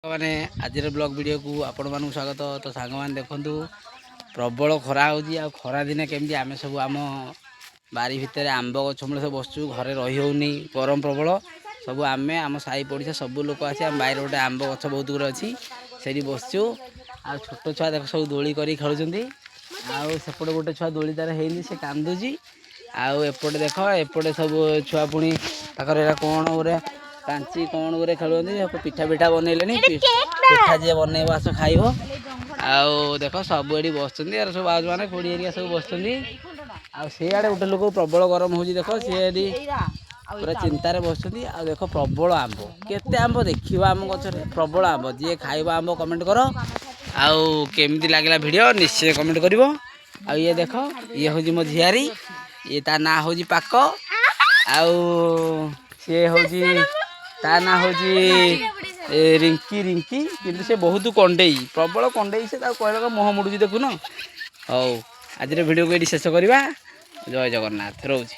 मैंने आज blog video को आपण मानक स्वागत। तो सांग मैंने देखु प्रबल खरा हो खरा दिन केमती आम सब आम बारी भितर आंब गछ मूल सब बसचु घरे रही होनी गरम प्रबल सब आम आम साई पड़िशा सब लोक आसी आम बाहर गोटे आंब गछ बहुत गुरे अच्छी से बसचु आ छोट छुआ देख सब दोली कर खेलुं आउपटे गोटे छुआ दोली तार है से कांदुची आउपटे देख एपटे सब छुआ पुणी कौन गोरे कांची कौन गोरे खेलुंट पिठा पिठा बनइले पिठा जी बनइब आस खाइब आउ देख सब ये बस सब आज मैंने खोड़ी एरिया सब बस आड़े गोटे लोक प्रबल गरम हो देख सी पूरा चिंतार बस देख प्रबल आंब केते आंब देखा आम गचर प्रबल आंब जी खाइब आंब कमेंट कर आउ केमती लगला वीडियो निश्चय कमेंट कर ये देख ये हूँ मो झियारी ये ता ना हूँ पाक आउ सी हूँ ता ना हूँ रिंकी रिंकी किंतु से बहुत कंडे प्रबल कंडे से कहला मुह मुड़ुची देखुन। हौ आज वीडियो को ये शेष करवा। जय जगन्नाथ रोज।